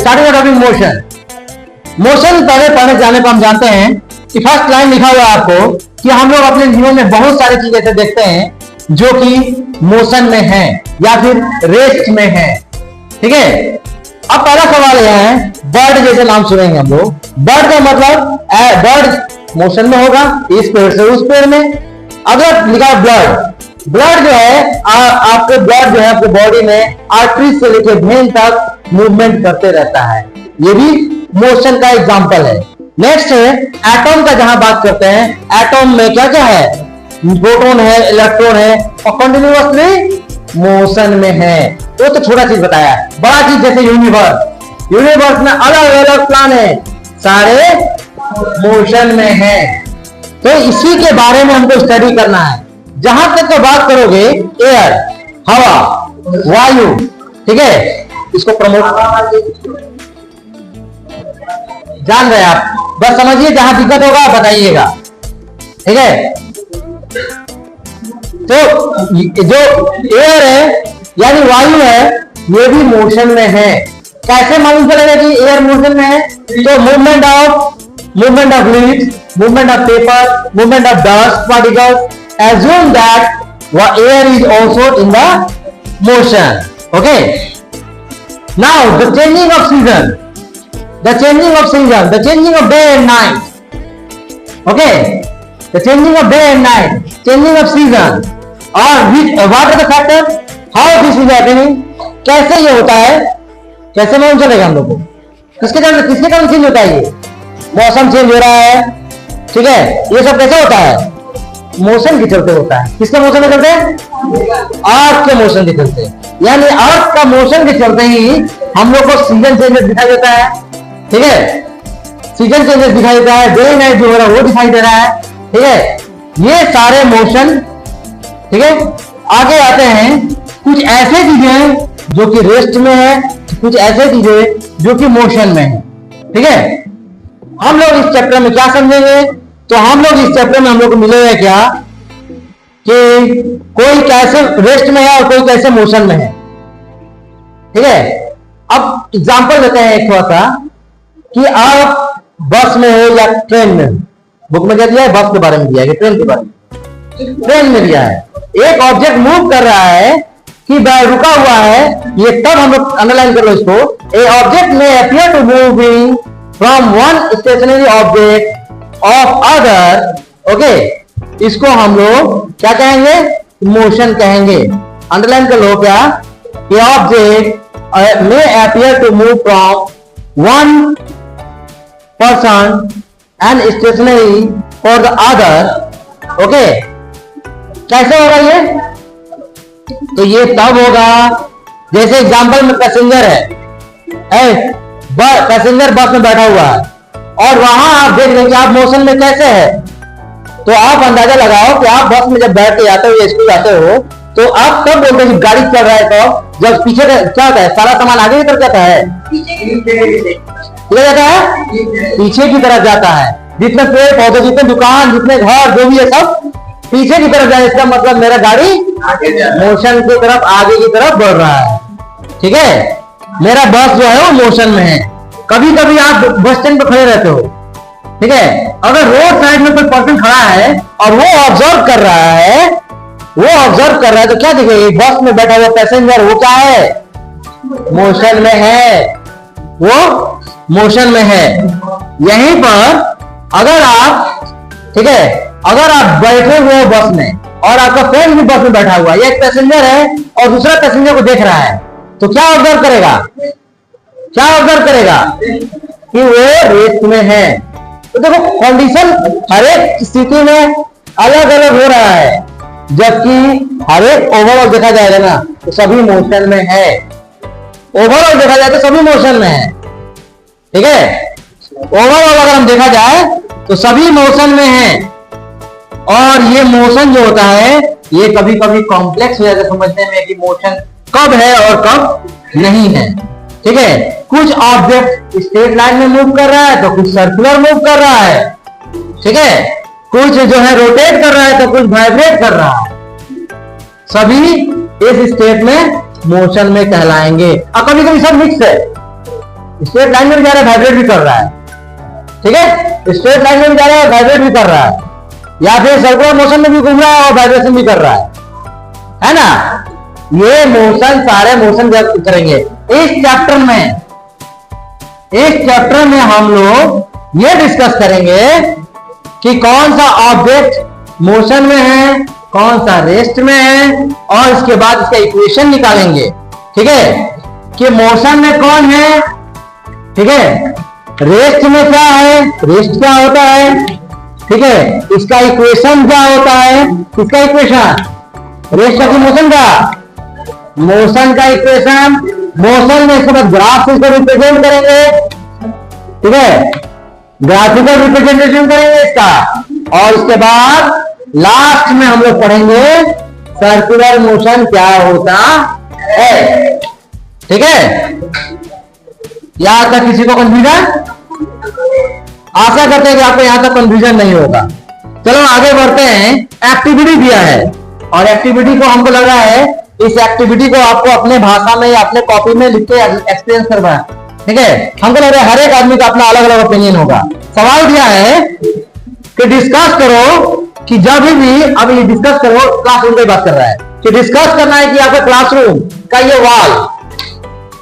Starting topic motion. Motion पहले पढ़ने जाने पर हम जानते हैं कि फर्स्ट लाइन लिखा हुआ है आपको कि हम लोग अपने जीवन में बहुत सारी चीजें ऐसे देखते हैं जो कि मोशन में है या फिर रेस्ट में है। ठीक है, अब पहला सवाल यह है, बर्ड जैसे नाम सुनेंगे हम लोग। बर्ड का मतलब बर्ड मोशन में होगा, इस पेड़ से उस पेड़ में। अगर लिखा ब्लड, ब्लड जो है आपके ब्लड जो है आपके बॉडी में आर्टरी से लेकर वेन तक मूवमेंट करते रहता है, ये भी मोशन का एग्जांपल है। नेक्स्ट है एटम का, जहां बात करते हैं एटम में क्या क्या है, प्रोटॉन है, इलेक्ट्रॉन है और कंटिन्यूअसली मोशन में है। वो तो छोटा चीज बताया, बड़ा चीज जैसे यूनिवर्स, यूनिवर्स में अलग अलग प्लैनेट सारे मोशन में है। तो इसी के बारे में हमको स्टडी करना है। जहां तक तो बात करोगे एयर, हवा, वायु, ठीक है, इसको प्रमोट जान रहे आप, बस समझिए, जहां दिक्कत होगा बताइएगा। ठीक है, तो जो एयर है यानी वायु है, ये भी मोशन में है। कैसे मालूम चलेगा कि एयर मोशन में है? तो movement of leaves, movement of paper, movement of dust particles, assume that air is also in the motion. Okay, now the changing of season, the changing of day and night. Okay, the changing of day and night, changing of season, or what are the factors, how this is happening, कैसे ये होता है, कैसे मालूम चलेगा हम लोग को? किसके कारण चेंज होता है? ये मौसम चेंज हो रहा है, ठीक है, ये सब कैसे होता है? मोशन के चलते होता है। किसके मोशन के चलते? अर्थ के मोशन के चलते। यानी अर्थ का मोशन के चलते ही हम लोग को सीजन चेंजेस दिखाई देता है। ठीक है, सीजन चेंजेस दिखाई देता है, डे नाइट जो हो रहा है वो दिखाई दे रहा है। ठीक है, ये सारे मोशन। ठीक है, आगे आते हैं कुछ ऐसे चीजें जो कि रेस्ट में है, कुछ ऐसे चीजें जो कि मोशन में है। ठीक है, हम लोग इस चैप्टर में क्या समझेंगे? तो हम लोग इस चैप्टर में हम लोग को मिलेगा क्या कि कोई कैसे रेस्ट में है और कोई कैसे मोशन में है। ठीक है, अब एग्जांपल देते हैं एक थोड़ा सा कि आप बस में हो या ट्रेन में हो। बुक में क्या दिया है? बस के बारे में दिया है, ट्रेन के बारे में। ट्रेन में दिया है एक ऑब्जेक्ट मूव कर रहा है कि रुका हुआ है, ये तब हम लोग अंडरलाइन कर लो इसको। A object may appear to moving from one stationary object of other. Okay, इसको हम लोग क्या कहेंगे? मोशन कहेंगे। अंडरलाइन कर लो क्या, ये object may appear to move from one person and stationary for the other. Okay, कैसे होगा ये? तो ये तब होगा जैसे एग्जांपल में पैसेंजर है, पैसेंजर बस में बैठा हुआ है और वहां आप देख रहे हैं कि आप मोशन में कैसे है। तो आप अंदाजा लगाओ कि आप बस में जब बैठ के जाते हो या स्कूल जाते हो तो आप कब बोलते हैं कि गाड़ी चल रहा है? तो जब पीछे क्या होता है, सारा सामान आगे की तरफ जाता है, जाता है पीछे की तरफ जाता है। जितने पेड़ पौधे, जितने दुकान, जितने घर, जो भी है सब पीछे की तरफ जाए। इसका मतलब मेरा गाड़ी मोशन की तरफ, आगे की तरफ बढ़ रहा है। ठीक है, मेरा बस जो है वो मोशन में है। कभी कभी आप बस स्टैंड पर खड़े रहते हो, ठीक है, अगर रोड साइड में कोई पर्सन खड़ा है और वो ऑब्जर्व कर रहा है, तो क्या दिखेगा? बस में बैठा हुआ पैसेंजर वो क्या है? मोशन में है, वो मोशन में है। यहीं पर अगर आप, ठीक है, अगर आप बैठे हुए हो बस में और आपका फ्रेंड भी बस में बैठा हुआ है, एक पैसेंजर है और दूसरा पैसेंजर को देख रहा है, तो क्या ऑब्जर्व करेगा? क्या ऑब्जर्व करेगा? कि वो रेस्ट में है। तो देखो कंडीशन हर एक स्थिति में अलग अलग हो रहा है, जबकि हर एक ओवरऑल देखा जाएगा ना तो सभी मोशन में है। ओवरऑल देखा जाए तो सभी मोशन में है। ठीक है, ओवरऑल अगर हम देखा जाए तो सभी मोशन में है। और ये मोशन जो होता है ये कभी कभी कॉम्प्लेक्स हो जाता है समझने में कि मोशन कब है और कब नहीं है। ठीक है, कुछ ऑब्जेक्ट स्ट्रेट लाइन में मूव कर रहा है तो कुछ सर्कुलर मूव कर रहा है। ठीक है, कुछ जो है रोटेट कर रहा है तो कुछ वाइब्रेट कर रहा है। सभी इस स्टेट में मोशन में कहलाएंगे। और कभी कभी सब मिक्स है, स्ट्रेट लाइन में भी जा रहा है, वाइब्रेट भी कर रहा है। ठीक है, स्ट्रेट लाइन में भी जा रहा है, वाइब्रेट भी कर रहा है, या फिर सर्कुलर मोशन में भी घूम रहा है और वाइब्रेशन भी कर रहा है ना। ये मोशन, सारे मोशन करेंगे इस चैप्टर में। इस चैप्टर में हम लोग ये डिस्कस करेंगे कि कौन सा ऑब्जेक्ट मोशन में है, कौन सा रेस्ट में है, और इसके बाद इसका इक्वेशन निकालेंगे। ठीक है, कि मोशन में कौन है, ठीक है, रेस्ट में क्या है, रेस्ट क्या होता है, ठीक है, इसका इक्वेशन क्या होता है, इसका इक्वेशन रेस्ट का मोशन का, मोशन का इक्वेशन, मोशन में इसके बाद ग्राफ से इसको रिप्रेजेंट करेंगे। ठीक है, ग्राफिकल रिप्रेजेंटेशन करेंगे इसका, और इसके बाद लास्ट में हम लोग पढ़ेंगे सर्कुलर मोशन क्या होता है। ठीक है, यहां तक किसी को कंफ्यूजन? आशा करते हैं कि आपको यहां तक कंफ्यूजन नहीं होगा। चलो आगे बढ़ते हैं। एक्टिविटी दिया है, और एक्टिविटी को हमको लग रहा है इस एक्टिविटी को आपको अपने भाषा में या अपने कॉपी में लिख के एक्सपीरियंस करवाएं। ठीक है, हमको लग रहा है हर एक आदमी का अपना अलग अलग ओपिनियन होगा। सवाल दिया है कि डिस्कस करो कि जब भी, अब ये डिस्कस करो, क्लासरूम की बात कर रहा है कि डिस्कस करना है कि आपका क्लासरूम का ये वॉल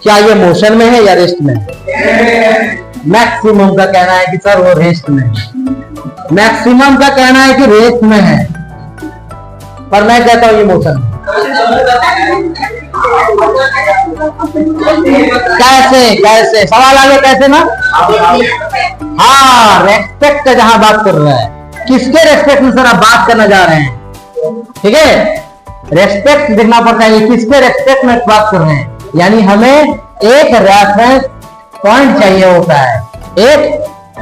क्या ये मोशन में है या रेस्ट में है। मैक्सिमम का कहना है कि सर वो रेस्ट में है, मैक्सिमम का कहना है कि रेस्ट में है, पर मैं कहता हूं ये मोशन में। कैसे कैसे सवाल आगे कैसे ना। हाँ, रेस्पेक्ट का जहां बात कर रहा है, किसके रेस्पेक्ट में सर आप बात करना जा रहे हैं। ठीक है, रेस्पेक्ट देखना पड़ता है, किसके रेस्पेक्ट में बात कर रहे हैं, यानी हमें एक रेफरेंस पॉइंट चाहिए होता है, एक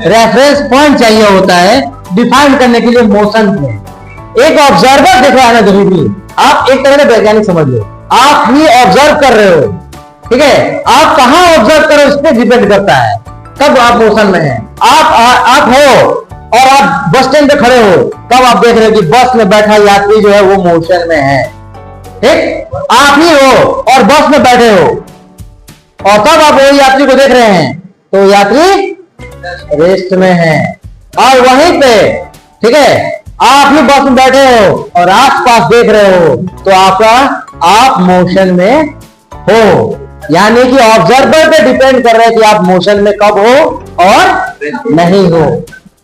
रेफरेंस पॉइंट चाहिए होता है डिफाइन करने के लिए मोशन को। एक ऑब्जर्वर देख रहा है ना, जरूरी आप एक तरह से वैज्ञानिक समझ लो, आप ही ऑब्जर्व कर रहे हो। ठीक है, आप कहां ऑब्जर्व करो इस पर डिपेंड करता है कब आप मोशन में हैं। आप हो और आप बस स्टैंड पे खड़े हो, तब आप देख रहे हो कि बस में बैठा यात्री जो है वो मोशन में है। ठीक, आप ही हो और बस में बैठे हो, और तब आप वो यात्री को देख रहे हैं, तो यात्री रेस्ट में है। और वहीं पे, ठीक है, आप भी बस में बैठे हो और आसपास देख रहे हो, तो आप मोशन में हो, यानी कि ऑब्जर्वर पे डिपेंड कर रहे हैं कि आप मोशन में कब हो और नहीं हो।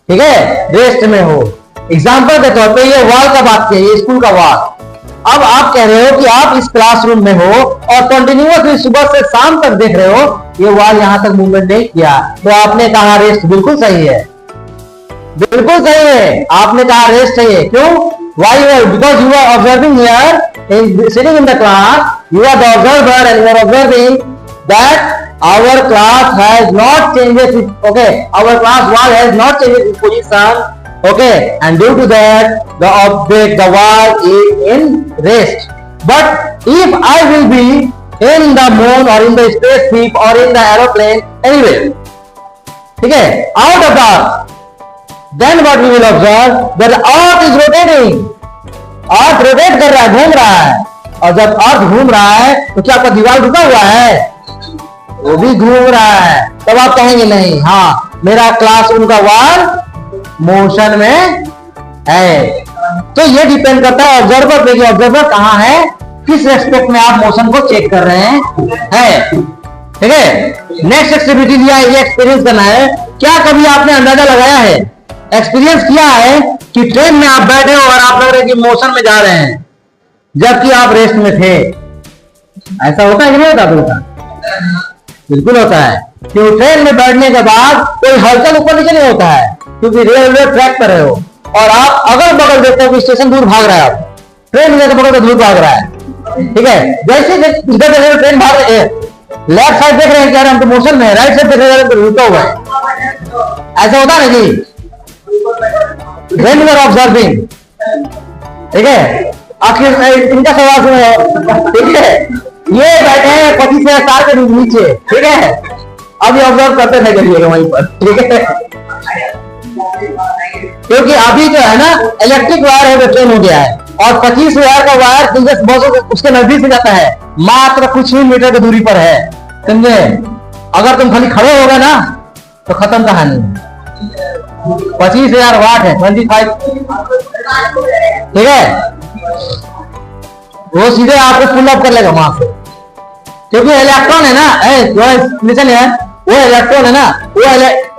ठीक है, रेस्ट में हो। एग्जांपल के तौर पे ये वॉल का बात किया, ये स्कूल का वॉल। अब आप कह रहे हो कि आप इस क्लासरूम में हो और कंटिन्यूअसली सुबह से शाम तक देख रहे हो, ये वॉल यहां तक मूवमेंट नहीं किया, तो आपने कहा रेस्ट। बिल्कुल सही है, बिल्कुल सही है, आपने कहा रेस्ट है। क्यों? Why? Because you are observing here in sitting in the class, you are the observer and you are observing that our class has not changed its, okay, our class wall has not changed its position, okay, and due to that the object, the wall is in rest. But if I will be in the moon or in the spaceship or in the aeroplane, anyway, okay, out of that, then what we will observe that the earth is rotating. Earth rotate कर रहा है, घूम रहा है, और जब अर्थ घूम रहा है तो क्या आपका दीवार रुका हुआ है? वो भी घूम रहा है। तब आप कहेंगे नहीं, हाँ मेरा क्लासरूम का वॉल मोशन में है। तो ये डिपेंड करता है ऑब्जर्वर पे कि ऑब्जर्वर कहाँ है, किस रेस्पेक्ट में आप मोशन को चेक कर रहे हैं। ठीक है, नेक्स्ट एक्टिविटी दिया है, ये एक्सपीरियंस करना है। क्या कभी आपने अंदाजा लगाया है, एक्सपीरियंस किया है कि ट्रेन में आप बैठे हो और आप लग रहे कि मोशन में जा रहे हैं जबकि आप रेस्ट में थे? ऐसा होता है कि नहीं होता? बिल्कुल होता है। क्योंकि ट्रेन में बैठने के बाद कोई हलचल ऊपर नीचे नहीं होता है, क्योंकि रेलवे ट्रैक पर हो और आप अगल बगल देखते हो कि स्टेशन दूर भाग रहा है, आप ट्रेन में बगल से दूर भाग रहा है। ठीक है, जैसे इधर ट्रेन भाग रही है, लेफ्ट साइड देख रहे हैं क्या हम तो मोशन में है, राइट साइड देख रहे हैं तो रुका हुआ है। ऐसा होता है जी when you are observing। ठीक है, आखिर इनका सवाल सुनो। ठीक है, ये बैठे हैं 25 साल के नीचे। ठीक है, अभी ऑब्जर्व करते थे करिएगा वहीं पर। ठीक है, क्योंकि अभी जो है ना इलेक्ट्रिक वायर है वो ट्रेन हो गया है, और 25 वायर का वायर उसके नजदीक से जाता है, मात्र कुछ ही मीटर की दूरी पर है। समझे? अगर तुम खाली खड़े हो गए ना तो खत्म कहानी। 25,000 वाट है, 25, ठीक है। वो सीधे आपको पुल अप कर लेगा वहां से, क्योंकि इलेक्ट्रॉन है ना, लिसन है, वो इलेक्ट्रॉन है ना, वो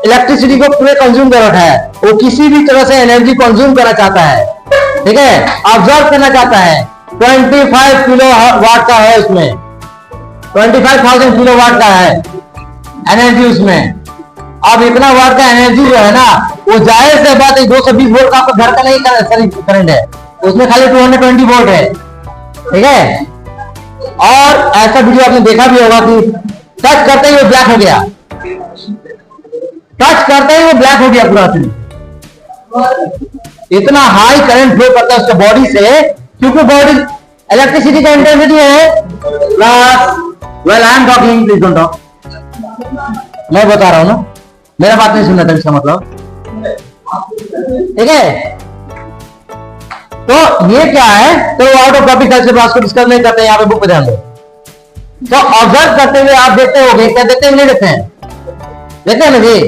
इलेक्ट्रिसिटी को पूरे कंज्यूम कर रखा है। वो किसी भी तरह से एनर्जी कंज्यूम करना चाहता है, ठीक है, ऑब्जर्व करना चाहता है। 25 किलो वाट का है उसमें, 25,000 किलो वाट का है एनर्जी उसमें। अब इतना वाट का एनर्जी जो है ना, वो जाहिर से बात है 220 वोल्ट का आपका घर का नहीं करंट है, उसमें खाली 220 वोल्ट है, ठीक है। और ऐसा वीडियो आपने देखा भी होगा कि टच करते ही वो ब्लैक हो गया, टच करते ही वो ब्लैक हो गया पूरा। इतना हाई करंट फ्लो करता है उसके बॉडी से, क्योंकि बॉडी इलेक्ट्रिसिटी का इंटेंसिटी है plus. Well I am talking, please don't talk, मैं बता रहा हूं ना, मेरा बात नहीं सुनना था इसका मतलब, ठीक है। तो ये क्या है, तो आउट ऑफ टॉपिक से बात को डिस्कस नहीं करते, यहाँ पे बुक पे ध्यान दो। तो ऑब्जर्व करते हुए आप देखते हो, क्या देखते हैं, नहीं देखते हैं, देखते हैं ना जी।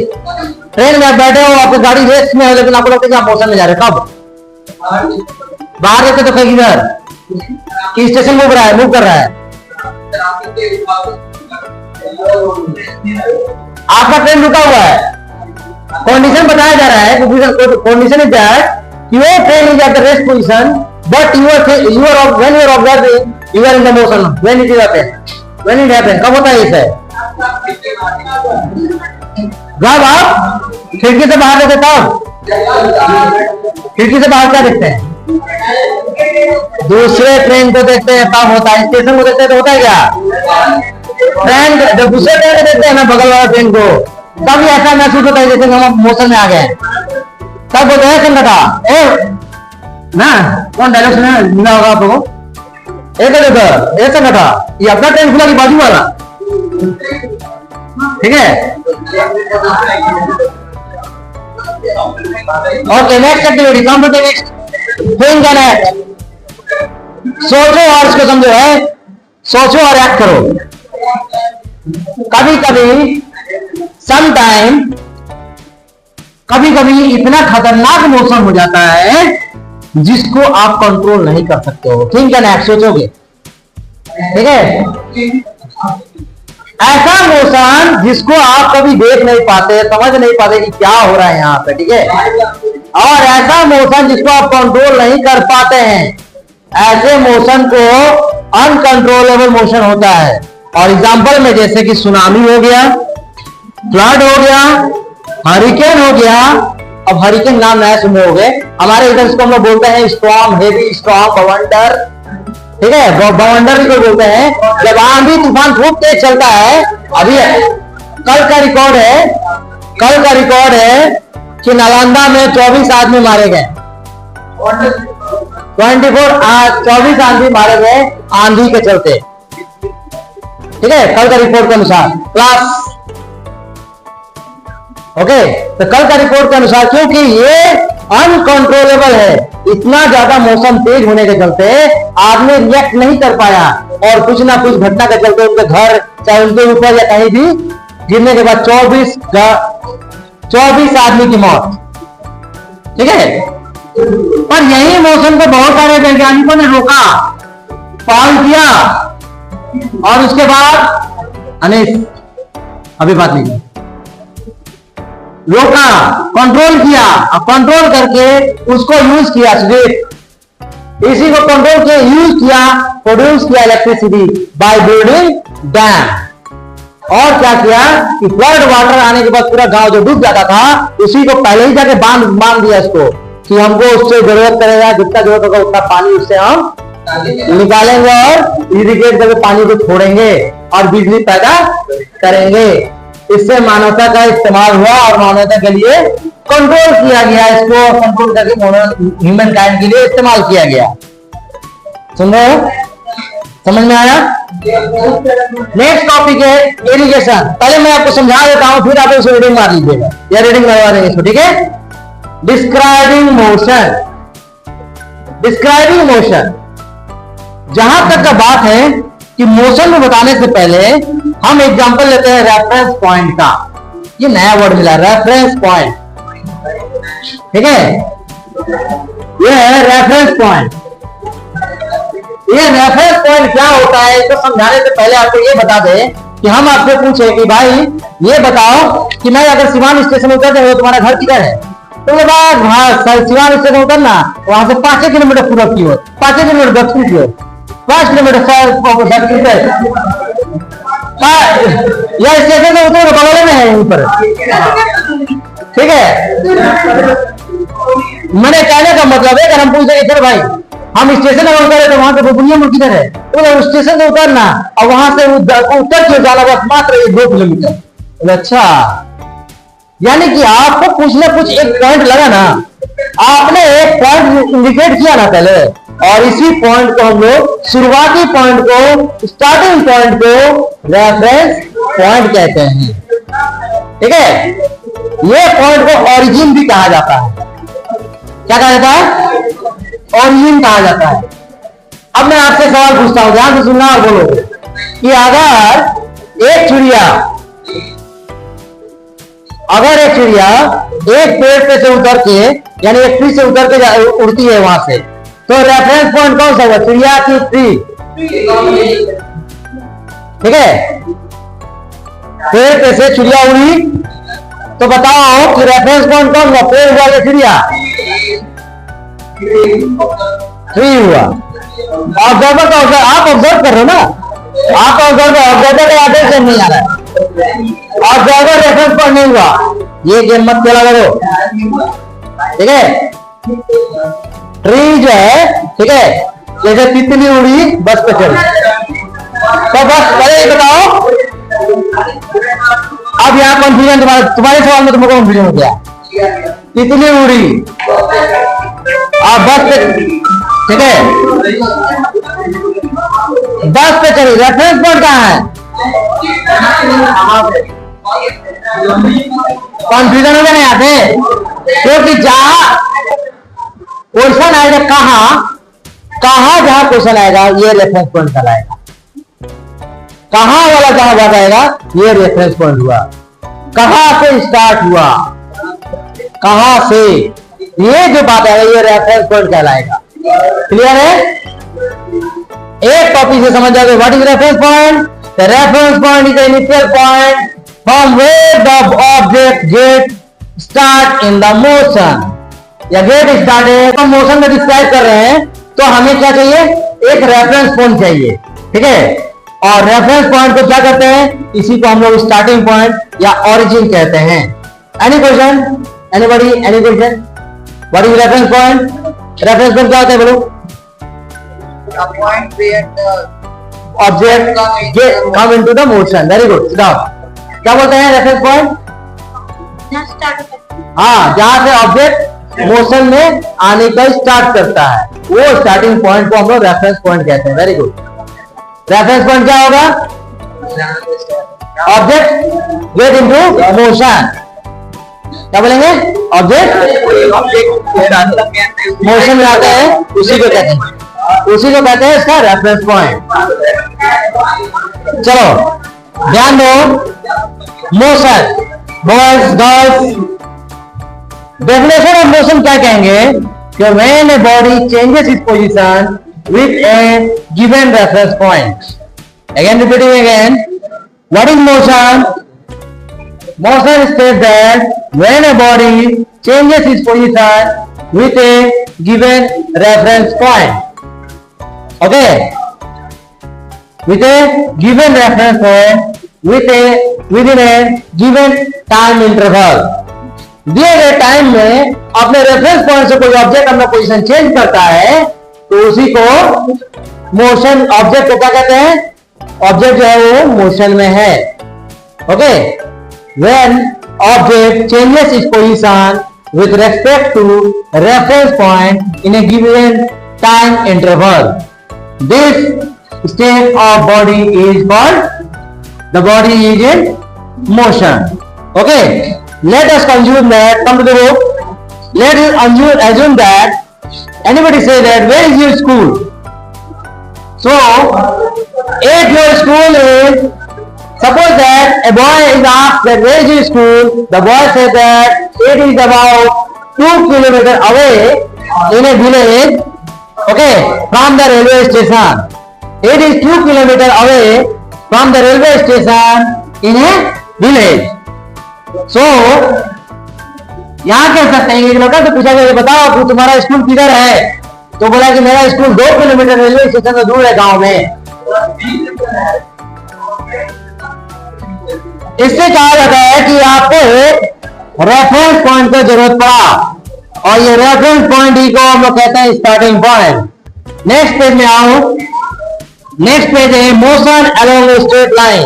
ट्रेन में आप बैठे हो, आपकी गाड़ी रेस में हो, लेकिन आपको लगता है कि आप मोशन में जा रहे हो, कब बाहर रहते तो कहीं इधर कि स्टेशन मूव रहा है, मूव कर रहा है, आपका ट्रेन रुका हुआ है, कंडीशन बताया जा रहा है, condition is that your train is at the rest position, but you are when you are observing, you are in the motion. When it is happen, when it happen, कब होता है इसे? जब आप खिड़की से बाहर देखते तब, खिड़की से बाहर क्या देखते हैं? दूसरे ट्रेन को देखते हैं तब होता है, स्टेशन को देखते हैं तो होता है क्या? ट्रेन जब दूसरे ट्रेन को देखते हैं ना, बगल वाला ट्रेन को, तब ऐसा महसूस होता है जैसे हम मोशन में आ गए। तब बोलते हैं संगठा ए ना, कौन डायलॉग सुना होगा आपको, एक संगठा, ये अपना ट्रेन खुला कि बाजू वाला, ठीक है। Okay, next activity, come to next think and act. सोचो और इसको समझो, है सोचो और एक्ट करो। कभी कभी समटाइम, कभी कभी इतना खतरनाक मौसम हो जाता है जिसको आप कंट्रोल नहीं कर सकते हो। थिंक एंड एक्ट, सोचोगे, ठीक है। ऐसा मौसम जिसको आप कभी देख नहीं पाते, समझ नहीं पाते कि क्या हो रहा है यहाँ पे, ठीक है। और ऐसा मौसम जिसको आप कंट्रोल नहीं कर पाते हैं, ऐसे मौसम को अनकंट्रोलेबल मोशन होता है। और एग्जांपल में जैसे कि सुनामी हो गया, फ्लड हो गया, हरिकेन हो गया। अब हरिकेन नाम नया सुने हो गए, हमारे इधर इसको हम लोग बोलते हैं स्टॉर्म, हेवी स्टॉर्म, बवंडर, ठीक है, बवंडर भी कोई बोलते हैं। जब आंधी तूफान खूब तेज चलता है, अभी कल का रिकॉर्ड है कि नालंदा में 24 आदमी मारे गए, 24 आदमी मारे गए आंधी के चलते, ठीक है, कल का रिपोर्ट के अनुसार। प्लस ओके, तो कल का रिपोर्ट के अनुसार, क्योंकि ये अनकंट्रोलेबल है, इतना ज्यादा मौसम तेज होने के चलते आदमी रिएक्ट नहीं कर पाया, और कुछ ना कुछ घटना के चलते उनके घर, चाहे उनके ऊपर या कहीं भी गिरने के बाद 24 आदमी की मौत, ठीक है। पर यही मौसम को बहुत सारे वैज्ञानिकों ने रोका, पाल किया, और उसके बाद अनिश अभी बात नहीं, रोका, कंट्रोल किया, और कंट्रोल करके उसको यूज किया, इसी को कंट्रोल किया, यूज किया, प्रोड्यूस किया इलेक्ट्रिसिटी बाय बिल्डिंग डैम। और क्या किया कि फ्लड वाटर आने के बाद पूरा गांव जो डूब जाता था, उसी को पहले ही जाके बांध दिया इसको, कि हमको उससे जरूरत पड़ेगा, जितना जरूरत होगा उतना पानी उससे हम निकालेंगे और इरिगेट करके पानी को छोड़ेंगे और बिजली पैदा करेंगे। इससे मानवता का इस्तेमाल हुआ और मानवता के लिए कंट्रोल किया गया, इसको कंट्रोल करके ह्यूमन काइंड के लिए इस्तेमाल किया गया। सुन रहे हो, समझ में आया? नेक्स्ट टॉपिक है इरिगेशन। पहले मैं आपको समझा देता हूं, फिर आप इसे रीडिंग मार लीजिएगा या रीडिंग करवा देंगे इसको, ठीक है। डिस्क्राइबिंग मोशन, डिस्क्राइबिंग मोशन, जहां तक का बात है कि मोशन में बताने से पहले हम एग्जांपल लेते हैं रेफरेंस पॉइंट का। ये नया वर्ड मिला, रेफरेंस पॉइंट। ठीक है, ये है रेफरेंस पॉइंट। ये रेफरेंस पॉइंट क्या होता है इसको समझाने से पहले आपको ये बता दे कि हम आपसे पूछे कि भाई ये बताओ कि मैं अगर सिवान स्टेशन उतरते हो तुम्हारा घर किधर है, तो सिवान स्टेशन उतरना, वहां से 5 किलोमीटर पूरब की ओर, 5 किलोमीटर दक्षिण की ओर, 5 किलोमीटर दक्षिण से या स्टेशन से उतरो बगल में है यहीं पर। ठीक है, मैंने कहने का मतलब है अगर हम पूछे सर भाई हम स्टेशन में उतरे तो वहां से बुनिया मुड़ किधर है, तो स्टेशन से उतरना और वहां से उत्तर की ओर जाना बस मात्र 2 किलोमीटर। अच्छा, यानी कि आपको कुछ ना कुछ एक पॉइंट लगा ना, आपने एक पॉइंट इंडिकेट किया ना पहले, और इसी पॉइंट को हम लोग शुरुआती पॉइंट को, स्टार्टिंग पॉइंट को रेफरेंस पॉइंट कहते हैं। ठीक है, ये पॉइंट को ओरिजिन भी कहा जाता है। क्या कहा जाता है? ओरिजिन कहा जाता है। अब मैं आपसे सवाल पूछता हूं, ध्यान से सुनना और बोलो कि अगर एक चिड़िया एक पेड़ पे से उतर के, यानी एक ट्री से उतर के उड़ती है वहां से, तो रेफरेंस पॉइंट कौन सा हुआ, चिड़िया की ट्री? ठीक है, पेड़ पे से चिड़िया उड़ी, तो बताओ कि रेफरेंस पॉइंट कौन हुआ, पेड़ हुआ या चिड़िया? ट्री हुआ। ऑब्जर्वर का आप ऑब्जर्व कर रहे हो ना, आप ऑब्जर्वर का आदेश नहीं आ रहा है, ऑब्जर्वर रेफरेंस पॉइंट नहीं हुआ, ये गेम मत खेला करो। ठीक है, ट्री जो है, ठीक है, जैसे तितली उड़ी बस पे चली, तो बस पहले बताओ, अब यहाँ कंफ्यूजन तुम्हारे सवाल में तुमको कंफ्यूजन हो गया। तितली उड़ी आप बस पे, ठीक है, बस पे चली, रेफरेंस पॉइंट कहाँ है? कंफ्यूजन हो गया नहीं आते, क्योंकि जहां क्वेश्चन आएगा कहां जहां क्वेश्चन आएगा ये रेफरेंस पॉइंट कहलाएगा। कहां वाला जहां बात आएगा ये रेफरेंस पॉइंट हुआ। कहां से स्टार्ट हुआ, कहां से, ये जो बात है ये रेफरेंस पॉइंट कहलाएगा। क्लियर है? एक टॉपिक से समझ जाओगे what is reference point. The reference point is the initial point from where the object get start in the motion, या गेट स्टार्टेड हम मोशन में डिस्क्राइब कर रहे हैं, तो हमें क्या चाहिए, एक रेफरेंस पॉइंट चाहिए। ठीक है, और रेफरेंस पॉइंट को क्या कहते हैं, इसी को हम लोग स्टार्टिंग पॉइंट या ओरिजिन कहते हैं। Any question, anybody, any question? What is reference point? Reference point क्या होता है बोलो? A point where the object come into the motion. Very good, क्या बोलते हैं रेफरेंस पॉइंट? हाँ, जहां से ऑब्जेक्ट मोशन में आने का स्टार्ट करता है, वो स्टार्टिंग पॉइंट को हम लोग रेफरेंस पॉइंट कहते हैं। Very good. रेफरेंस पॉइंट क्या होगा? Object get into motion. क्या बोलेंगे? ऑब्जेक्ट मोशन में आता है, उसी को कहते हैं, इसका रेफरेंस पॉइंट। चलो ध्यान दो, motion, boys girls, definition of motion क्या कहेंगे कि when a body changes its position with A given reference point. Again repeating again, what is motion? Motion states that when a body changes its position with a given reference point, okay, with a given reference point within a given time interval, दिए गए time में अपने reference point से कोई object अपना position change करता है, तो उसी को मोशन, ऑब्जेक्ट को क्या कहते हैं? ऑब्जेक्ट जो है वो मोशन में है। Okay, when object changes its position with respect to reference point in a given time interval, this state of body is called, the body is in motion. Okay, let us assume that, come to the book, let us assume that anybody say that where is your school? So If your school is, suppose that a boy is asked that where is your school, the boy says that it is about 2 kilometers away in a village, okay, from the railway station. It is 2 kilometers away from the railway station in a village. So यहाँ कह सकते हैं, एक लड़का तो पूछा गया बताओ कि तुम्हारा स्कूल किधर है, तो बोला कि मेरा स्कूल 2 किलोमीटर रेलवे स्टेशन से दूर है गांव में। इससे कहा जाता है कि आपको रेफरेंस पॉइंट की जरूरत पड़ा, और ये रेफरेंस पॉइंट ही को हम लोग कहते हैं स्टार्टिंग पॉइंट। नेक्स्ट पेज में आओ, नेक्स्ट पेज है मोशन अलोंग स्ट्रेट लाइन।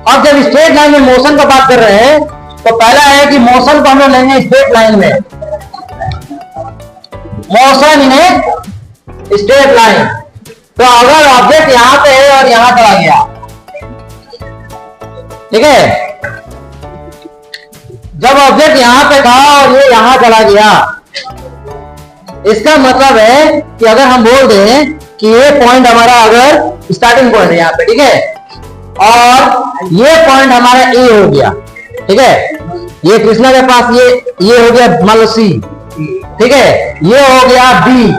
अब जब स्ट्रेट लाइन में मोशन का बात कर रहे हैं तो पहला है कि मोशन को हम लोग लेंगे स्ट्रेट लाइन में, motion in a straight line. तो अगर ऑब्जेक्ट यहां पे है और यहां चला गया, ठीक है, जब ऑब्जेक्ट यहां पे था और ये यहां चला गया, इसका मतलब है कि अगर हम बोल दें कि ये पॉइंट हमारा अगर स्टार्टिंग पॉइंट है यहाँ पे, ठीक है, और ये पॉइंट हमारा ए हो गया, ठीक है, ये कृष्णा के पास ये हो गया मान लो सी, ठीक है, ये हो गया बी,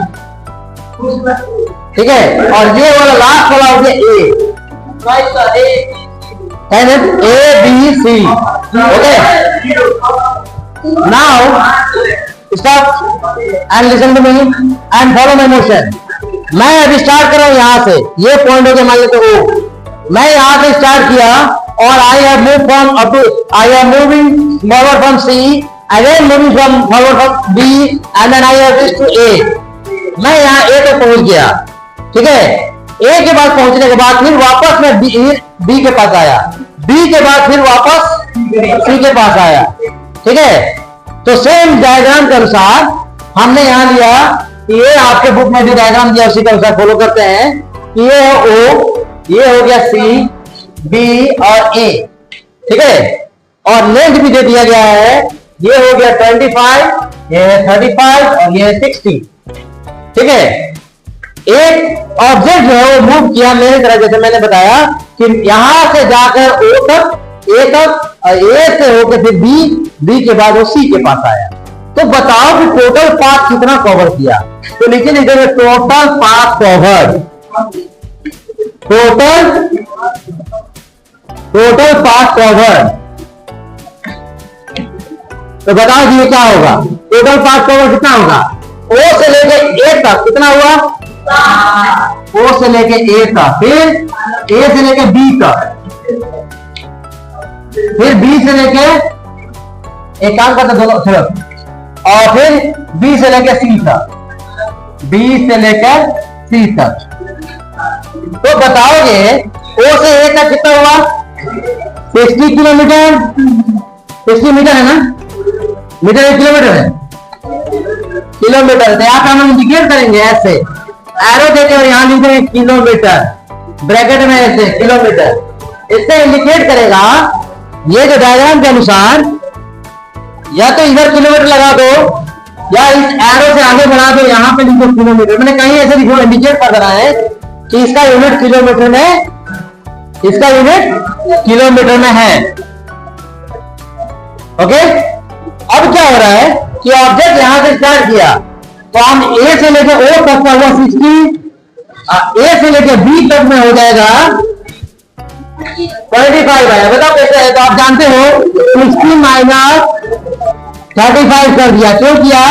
ठीक है, और ये वाला लास्ट वाला हो गया A B C, okay. Now stop and listen to me and follow my motion. मैं अभी स्टार्ट कर रहा हूं यहां से, ये पॉइंट हो गया मान लेते हो, मैं यहां से स्टार्ट किया और I have move from up to, I am moving forward from C, again moving from forward from B and then I have reached to A. मैं यहां ए तक पहुंच गया, ठीक है, ए के बाद पहुंचने के बाद फिर वापस मैं बी के पास आया, बी के बाद फिर वापस सी के पास आया, ठीक है। तो सेम डायग्राम के अनुसार हमने यहां लिया कि ये आपके बुक में जो डायग्राम दिया उसी के अनुसार फॉलो करते हैं कि ये है ओ, ये हो गया सी, बी और ए, ठीक है, और लेंथ भी दे दिया गया है, ये हो गया 25, ये है 35 और ये है 60, ठीक है। एक ऑब्जेक्ट जो है वो मूव किया मेरी तरह, जैसे मैंने बताया कि यहां से जाकर ओ तक, ए तक, और ए से होकर फिर बी के बाद वो सी के पास आया। तो बताओ कि टोटल पाथ कितना कवर किया, तो लिखिए नीचे total path cover, total path cover. तो बताओ कि ये क्या होगा, टोटल पाथ कवर कितना होगा, ओ से लेके ए तक कितना हुआ, ओ से लेके ए तक, फिर ए से लेके बी तक, फिर बी से लेके, एक काम करते दोनों तरफ, और फिर बी से लेकर सी तक, बी से लेकर सी तक। तो बताओगे ओ से ए तक कितना हुआ, 60 किलोमीटर, 60 मीटर है ना, मीटर 1 किलोमीटर है, किलोमीटर। तो यहाँ पे हम इंडिकेट करेंगे ऐसे एरो देके और यहाँ लिख देंगे किलोमीटर, ब्रैकेट में ऐसे किलोमीटर, इससे इंडिकेट करेगा। ये जो डायग्राम के अनुसार या तो इधर किलोमीटर लगा दो या इस एरो से आगे बढ़ा दो, यहां पे लिखो किलोमीटर। मैंने कहीं ऐसे लिखो, इंडिकेट कर रहा है कि इसका यूनिट किलोमीटर में, इसका यूनिट किलोमीटर में है, ओके। अब क्या हो रहा है कि ऑब्जेक्ट यहां से स्टार्ट किया तो हम ए से लेकर ओ तक का हुआ 60, ए से लेकर बी तक में हो जाएगा 25 आया। बताओ कैसे है, तो आप जानते हो 60 माइनस 35 कर दिया। क्यों किया,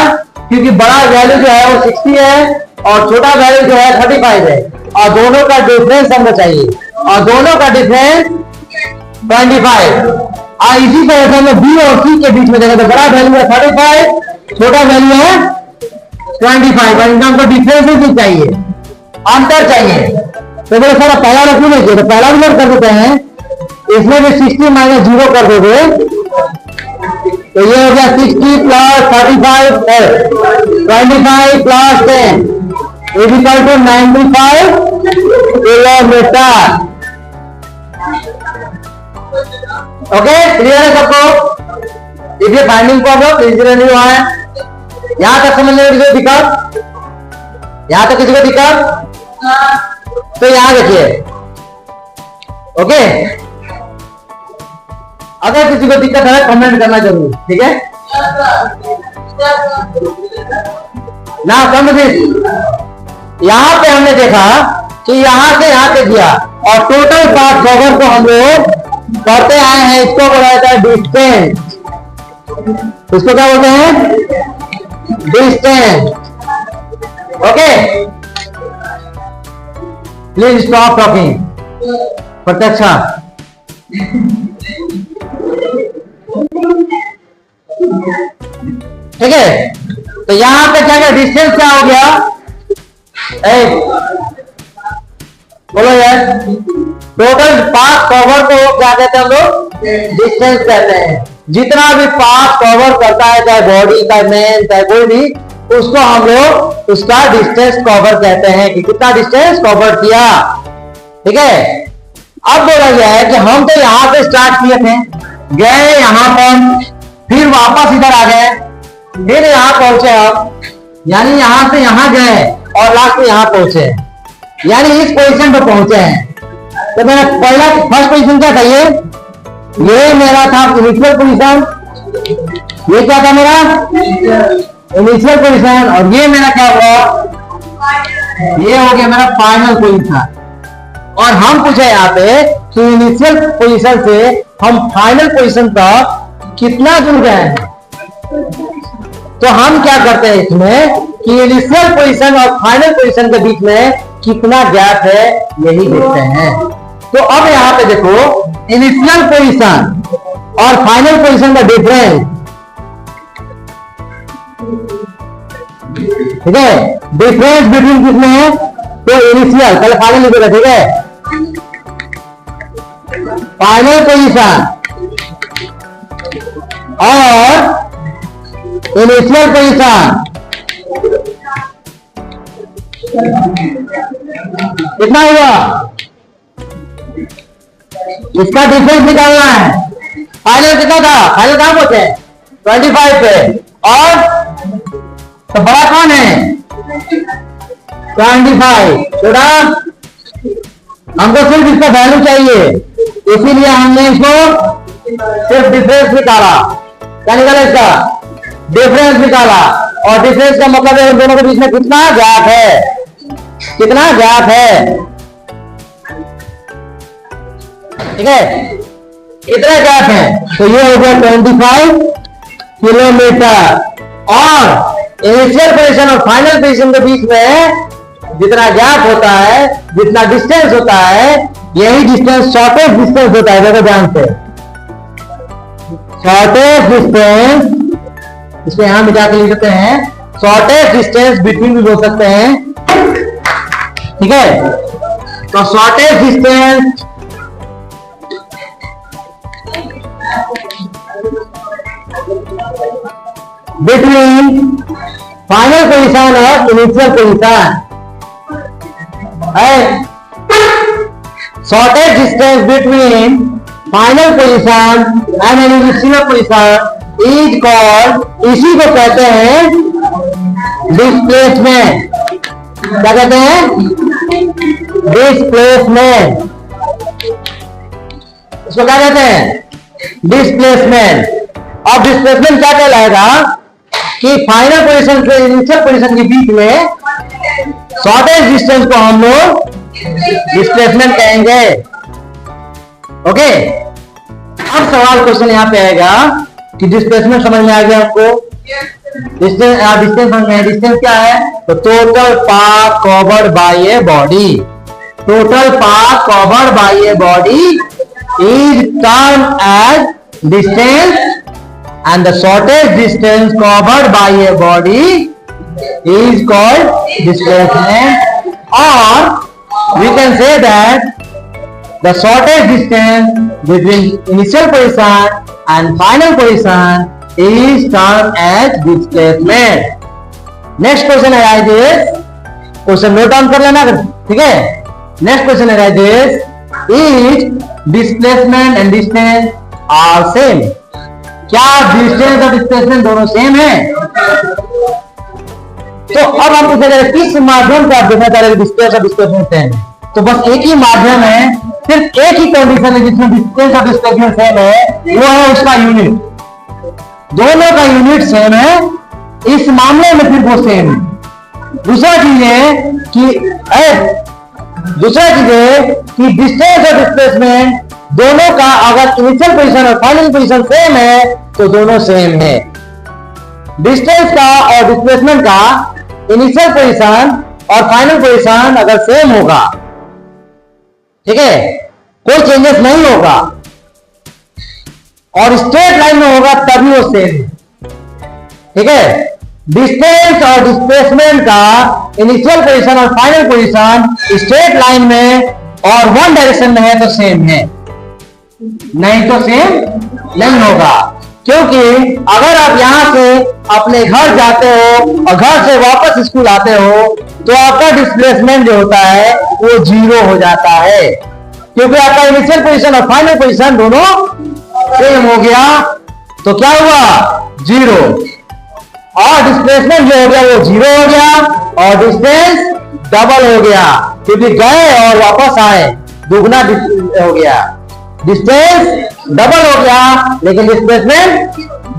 क्योंकि बड़ा वैल्यू जो है वो 60 है और छोटा वैल्यू जो है 35 है, और दोनों का डिफरेंस हमको चाहिए, और दोनों का डिफरेंस 25। और इसी तरह से हमें बी और सी के बीच में देखा तो बड़ा वैल्यू है 35, छोटा वैल्यू है 25, और इनका हमको डिफरेंस भी चाहिए, अंतर चाहिए। तो मेरे सारा पहला रखू नहीं चाहिए, तो पहला भी लोग कर देते हैं, इसमें भी 60 माइनस 0 कर दोगे तो ये हो गया 60 plus 35 25 plus 10 equal to 95 kilometre. Okay, clear है सबको। इफ ये फाइंडिंग प्रॉब्लम इजीली नहीं हुआ है, यहां तक समझने में किसी दिक्कत, यहां तक किसी को दिक्कत, तो यहां देखिए ओके, अगर किसी को दिक्कत है कमेंट करना जरूर, ठीक है ना। यहां पे हमने देखा कि यहां से यहां पे दिया और टोटल पाथ कवर को हम लोग करते आए हैं, इसको बोला जाता है डिस्टेंस। इसको क्या बोलते हैं? Distance. Okay, please stop talking. Pratyaksha, ठीक है। तो यहां पे क्या डिस्टेंस क्या हो गया? बोलो यार, टोटल पाथ कवर को क्या कहते हैं हम लोग? डिस्टेंस कहते हैं। जितना भी पाथ कवर करता है, चाहे बॉडी का मेन चाहे कोई भी, उसको हम लोग उसका डिस्टेंस कवर कहते हैं कि कितना डिस्टेंस कवर किया, ठीक है। अब बोला गया है कि हम तो यहां से स्टार्ट किए थे, गए यहां पर, फिर वापस इधर आ गए, फिर यहां पहुंचे हम, यानी यहां से यहां गए और लास्ट में यहां पहुंचे, यानी इस पोजीशन पर पहुंचे हैं। तो मेरा पहला फर्स्ट पोजीशन क्या था? ये मेरा था इनिशियल पोजीशन, ये क्या था मेरा इनिशियल पोजीशन, और ये मेरा क्या हुआ? ये हो गया मेरा फाइनल पोजीशन। और हम पूछे यहाँ पे कि इनिशियल पोजीशन से हम फाइनल पोजीशन तक कितना दूर गए हैं। तो हम क्या करते हैं इसमें कि इनिशियल पोजीशन और फाइनल पोजीशन के बीच में कितना गैप है, यही देखते हैं। तो अब यहाँ पे देखो, इनिशियल पोजीशन और फाइनल पोजीशन का डिफरेंस, ठीक है। डिफरेंस बिटवीन किसमें है? तो इनिशियल, पहले फाइनल लिखेगा, ठीक है। फाइनल पोजीशन और इनिशियल पोजीशन कितना हुआ? इसका डिफरेंस निकालना है। फाइनल कितना था? फाइनल कहां पहुंचे? 25 पे। और तो बड़ा कौन है? 25। थोड़ा हमको सिर्फ इसका वैल्यू चाहिए, इसीलिए हमने इसको सिर्फ डिफरेंस निकाला। क्या निकाला? इसका डिफरेंस निकाला। और डिफरेंस का मतलब है इन दोनों के बीच में कितना गैप है, कितना गैप है, ठीक है। इतना गैप है, तो ये हो गया 25 किलोमीटर। और इनिशियल पोजीशन और फाइनल पोजीशन के बीच में जितना गैप होता है, जितना डिस्टेंस होता है, यही डिस्टेंस शॉर्टेस्ट डिस्टेंस होता है। देखो ध्यान से, शॉर्टेस्ट डिस्टेंस, इसको यहां मिटा के लिख सकते हैं, शॉर्टेस्ट डिस्टेंस बिटवीन भी बोल सकते हैं, ठीक है। तो shortest distance between final position और इनिशियल पोजीशन है। Shortest distance between final position and initial position is called, इसी को कहते हैं डिस्प्लेसमेंट। क्या कहते हैं? डिस्प्लेसमेंट। इसको क्या कहते हैं? डिस्प्लेसमेंट। अब डिस्प्लेसमेंट क्या कहलाएगा कि फाइनल पोजीशन से इनिशियल पोजीशन के बीच में शॉर्टेस्ट डिस्टेंस को हम लोग डिस्प्लेसमेंट कहेंगे। ओके, अब सवाल क्वेश्चन यहाँ पे आएगा कि डिस्प्लेसमेंट समझ में आ गया आपको? डिस्टेंस समझ में, डिस्टेंस क्या है? तो total path covered by a body, total path covered by a body is termed as distance and the shortest distance covered by a body is called displacement, or we can say that the shortest distance between initial position and final position is termed as displacement. Next question arises, question note down कर लेना, ठीक है। Next question arises, is displacement and distance are same? क्या distance और displacement दोनों same है? तो अब हम पूछेंगे किस माध्यम से आप देखना चाह रहे हैं डिस्टेंस और डिस्प्लेसमेंट सेम है? तो बस एक ही माध्यम है, सिर्फ एक ही कंडीशन है जिसमें डिस्टेंस और डिस्प्लेसमेंट सेम है, वो है उसका यूनिट। दोनों का यूनिट सेम है, इस मामले में फिर वो सेम है। दूसरा चीज है कि डिस्टेंस और डिस्प्लेसमेंट दोनों का अगर इनिशियल पोजीशन और फाइनल पोजीशन सेम है तो दोनों सेम है। डिस्टेंस का और डिस्प्लेसमेंट का इनिशियल पोजीशन और फाइनल पोजीशन अगर सेम होगा, ठीक है, कोई चेंजेस नहीं होगा और स्ट्रेट लाइन में होगा तभी वो सेम है, ठीक है। डिस्टेंस और डिस्प्लेसमेंट का इनिशियल पोजीशन और फाइनल पोजीशन स्ट्रेट लाइन में और वन डायरेक्शन में है तो सेम है, नहीं तो सेम नहीं होगा। क्योंकि अगर आप यहां से अपने घर जाते हो और घर से वापस स्कूल आते हो तो आपका डिस्प्लेसमेंट जो होता है वो 0 हो जाता है, क्योंकि आपका इनिशियल पोजीशन और फाइनल पोजीशन दोनों सेम हो गया। तो क्या हुआ 0, और डिस्प्लेसमेंट जो हो गया वो 0 हो गया और डिस्टेंस डबल हो गया, क्योंकि गए और वापस आए, दुगना हो गया। डिस्टेंस डबल हो गया लेकिन डिस्प्लेसमेंट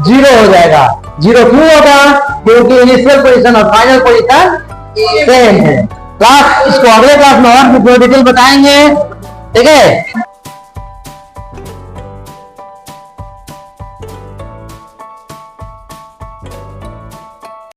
0 हो जाएगा। 0 क्यों होगा? क्योंकि इनिशियल पोजीशन और फाइनल पोजीशन सेम है। क्लास इसको अगले क्लास में और डिटेल बताएंगे, ठीक है।